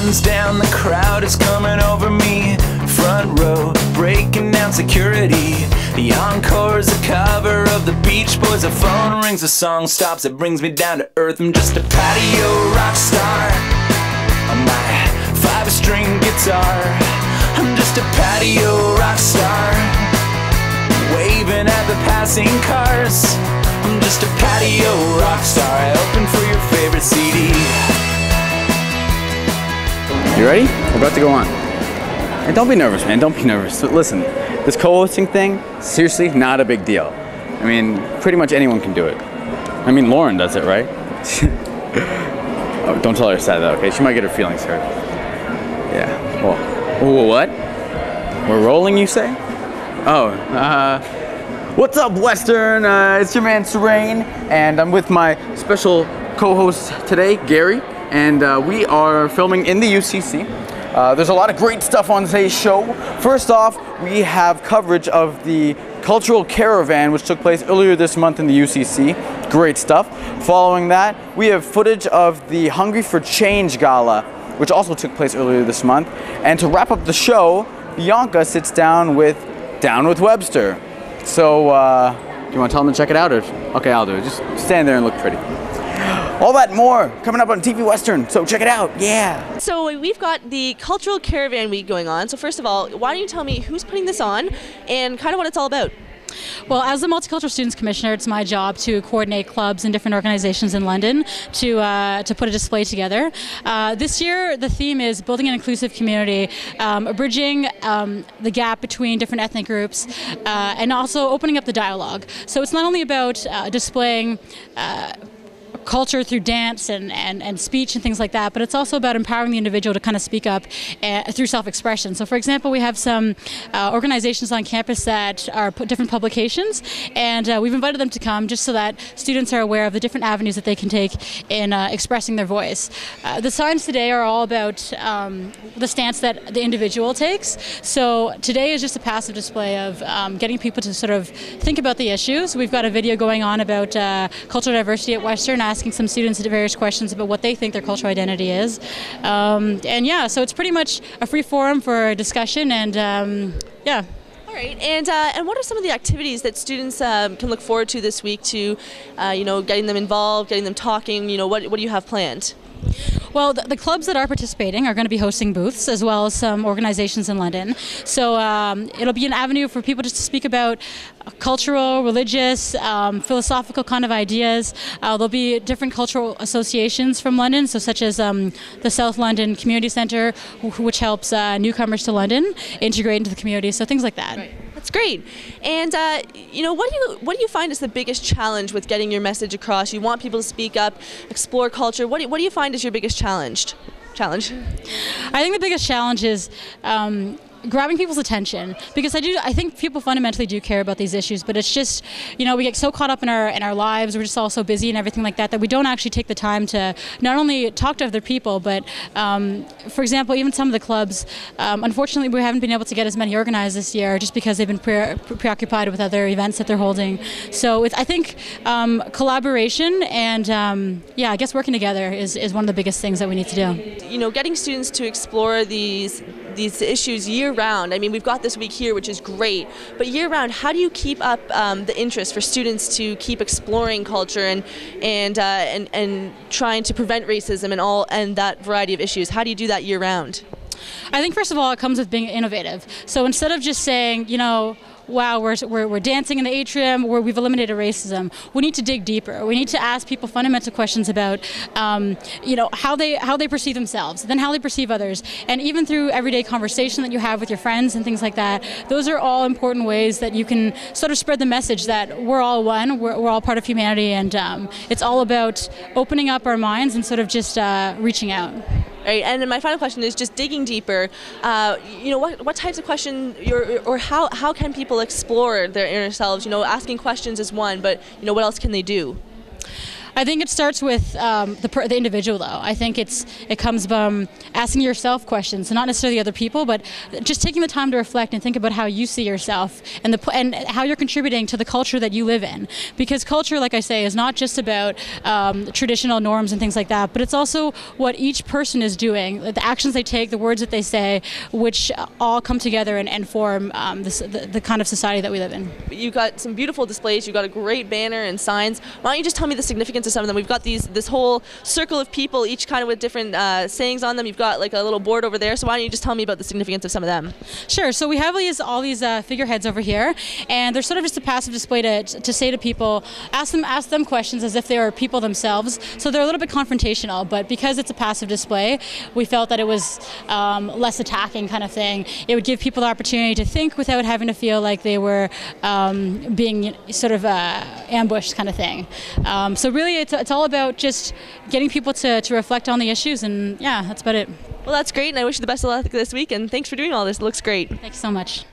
runs down, the crowd is coming over me. Front row, breaking down security. The encore's a cover of the Beach Boys. The phone rings, the song stops, it brings me down to earth. I'm just a patio rock star on my 5-string guitar. I'm just a patio rock star, waving at the passing cars. I'm just a patio rock star. I open for your favorite CD. You ready? We're about to go on. Hey, don't be nervous, man. Don't be nervous. Listen, this co-hosting thing, seriously, not a big deal. I mean, pretty much anyone can do it. I mean, Lauren does it, right? Oh, don't tell her I said that, okay? She might get her feelings hurt. Yeah. Well, what? We're rolling, you say? Oh, what's up, Western? It's your man, Serene, and I'm with my special co-host today, Gary, and we are filming in the UCC. There's a lot of great stuff on today's show. First off, we have coverage of the Cultural Caravan, which took place earlier this month in the UCC. Great stuff. Following that, we have footage of the Hungry for Change Gala, which also took place earlier this month. And to wrap up the show, Bianca sits down with Webster. So, do you want to tell them to check it out? Or okay, I'll do it. Just stand there and look pretty. All that and more coming up on TV Western, so check it out, yeah. So we've got the Cultural Caravan Week going on. So first of all, why don't you tell me who's putting this on and kind of what it's all about? Well, as the Multicultural Students Commissioner, it's my job to coordinate clubs and different organizations in London to put a display together. This year, the theme is building an inclusive community, bridging the gap between different ethnic groups, and also opening up the dialogue. So it's not only about displaying culture through dance and speech and things like that, but it's also about empowering the individual to kind of speak up through self-expression. So for example, we have some organizations on campus that are different publications, and we've invited them to come just so that students are aware of the different avenues that they can take in expressing their voice. The signs today are all about the stance that the individual takes. So today is just a passive display of getting people to sort of think about the issues. We've got a video going on about cultural diversity at Western, asking some students various questions about what they think their cultural identity is. And yeah, so it's pretty much a free forum for discussion, and yeah. All right, and what are some of the activities that students can look forward to this week to, you know, getting them involved, getting them talking, you know, what do you have planned? Well, the clubs that are participating are going to be hosting booths, as well as some organizations in London. So it'll be an avenue for people just to speak about cultural, religious, philosophical kind of ideas. There'll be different cultural associations from London, so such as the South London Community Centre, which helps newcomers to London integrate into the community, so things like that. Right. That's great. And you know, what do you find is the biggest challenge with getting your message across? You want people to speak up, explore culture. What do you find is your biggest challenge? I think the biggest challenge is grabbing people's attention, because I think people fundamentally do care about these issues, but it's just, you know, we get so caught up in our lives, we're just all so busy and everything like that, that we don't actually take the time to not only talk to other people, but for example, even some of the clubs, unfortunately we haven't been able to get as many organized this year just because they've been preoccupied with other events that they're holding. So I think collaboration and yeah, I guess working together is one of the biggest things that we need to do. You know, getting students to explore these issues year-round. I mean, we've got this week here, which is great, but year-round, how do you keep up the interest for students to keep exploring culture and trying to prevent racism and that variety of issues? How do you do that year-round? I think first of all, it comes with being innovative. So instead of just saying, you know, wow, we're dancing in the atrium, where we've eliminated racism, we need to dig deeper. We need to ask people fundamental questions about, you know, how they perceive themselves, then how they perceive others, and even through everyday conversation that you have with your friends and things like that. Those are all important ways that you can sort of spread the message that we're all one, we're all part of humanity, and it's all about opening up our minds and sort of just reaching out. Right, and then my final question is just digging deeper. You know, what types of questions, or how can people explore their inner selves? You know, asking questions is one, but you know, what else can they do? I think it starts with the individual, though. I think it comes from asking yourself questions, so not necessarily other people, but just taking the time to reflect and think about how you see yourself and how you're contributing to the culture that you live in. Because culture, like I say, is not just about traditional norms and things like that, but it's also what each person is doing, the actions they take, the words that they say, which all come together and form the kind of society that we live in. You've got some beautiful displays. You've got a great banner and signs. Why don't you just tell me the significance of some of them? We've got this whole circle of people, each kind of with different sayings on them. You've got like a little board over there. So why don't you just tell me about the significance of some of them? Sure. So we have all these figureheads over here, and they're sort of just a passive display to say to people, ask them questions as if they were people themselves. So they're a little bit confrontational, but because it's a passive display, we felt that it was less attacking kind of thing. It would give people the opportunity to think without having to feel like they were being sort of ambushed kind of thing. So really it's all about just getting people to reflect on the issues, and yeah, that's about it. Well, that's great, and I wish you the best of luck this week, and thanks for doing all this. It looks great. Thanks so much.